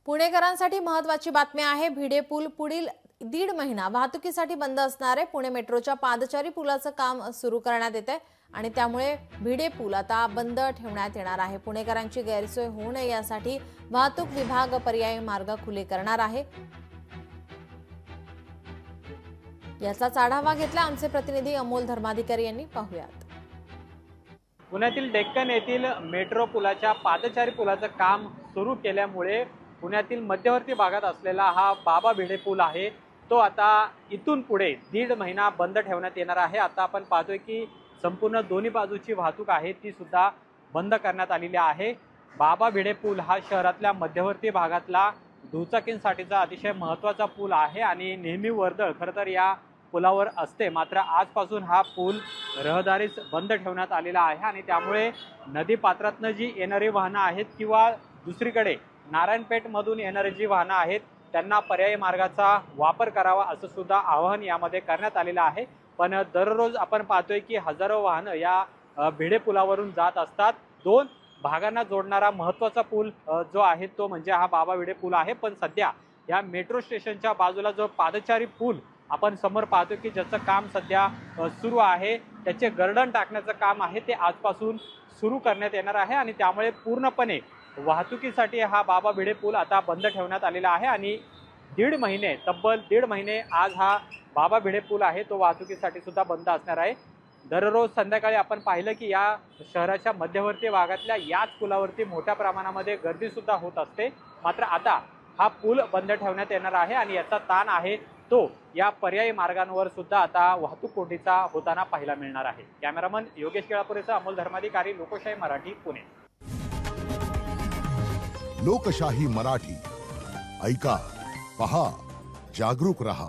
पुणेकरांसाठी महत्त्वाची बातमी आहे। भिडे पूल पुढील 1.5 महिना वाहतुकीसाठी बंद असणार आहे। पुणे मेट्रोच्या पादचारी पुलाचं काम सुरू करण्यात येते आणि त्यामुळे भिडे पूल आता बंद ठेवण्यात येणार आहे। पुणेकरांची गैरसोय होऊ नये यासाठी वाहतूक विभाग पर्यायी मार्ग खुले करणार आहे। याचाच आढावा घेतला आमचे प्रतिनिधी अमोल धर्माधिकारी यांनी। पाहूयात। पुण्यातील डेक्कन येथील मेट्रो पुलाच्या पादचारी पुलाचं काम सुरू केल्यामुळे पुण्यातील मध्यवर्ती भागात असलेला हा बाबा भिडे पूल आहे तो आता इथून पुढे 1.5 महिना बंद ठेवण्यात येणार आहे। आता आपण पाहतोय की संपूर्ण दोन्ही बाजूची वाहतूक आहे ती सुद्धा बंद करण्यात आलेली आहे। बाबा भिडे पूल हा शहरातल्या मध्यवर्ती भागातला दुचाकींसाठीचा अतिशय महत्त्वाचा पूल आहे आणि नेहमी वर्दळ खरं तर या पुलावर असते। मात्र आजपासून हा पूल रहदारीस बंद ठेवण्यात आलेला आहे आणि त्यामुळे नदी पात्रातनं जी येणारी वाहनं आहेत किंवा दुसरीकडे नारायणपेठ मधून येणारी जी वाहनं आहेत त्यांना पर्यायी मार्गाचा वापर करावा असं सुद्धा आवाहन यामध्ये करण्यात आलेलं आहे। पण दररोज आपण पाहतोय की हजारो वाहनं या भिडे पुलावरून जात असतात। 2 भागांना जोडणारा महत्त्वाचा पूल जो आहे तो म्हणजे हा बाबा भिडे पूल आहे। पण सध्या या मेट्रो स्टेशनच्या बाजूला जो पादचारी पूल आपण समोर पाहतो की ज्याचं काम सध्या सुरू आहे त्याचे गर्डन टाकण्याचं काम आहे ते आजपासून सुरू करण्यात येणार आहे आणि त्यामुळे पूर्णपणे वाहतुकीसाठी हा बाबा भिडे पूल आता बंद ठेवण्यात आलेला आहे आणि 1.5 महिने तब्बल 1.5 महिने आज हा बाबा भिडे पूल आहे तो वाहतुकीसाठी सुद्धा बंद असणार आहे। दररोज संध्याकाळी आपण पाहिलं की या शहराच्या मध्यवर्ती भागातल्या याच पुलावरती मोठ्या प्रमाणामध्ये गर्दी सुद्धा होत असते। मात्र आता हा पूल बंद ठेवण्यात येणार आहे आणि याचा ताण आहे तो या पर्यायी मार्गांवर सुद्धा आता वाहतूक कोंडीचा होताना पाहायला मिळणार आहे। कॅमेरामन योगेश केळापुरेचा अमोल धर्माधिकारी, लोकशाही मराठी, पुणे। लोकशाही मराठी ऐका, पहा, जागरूक रहा।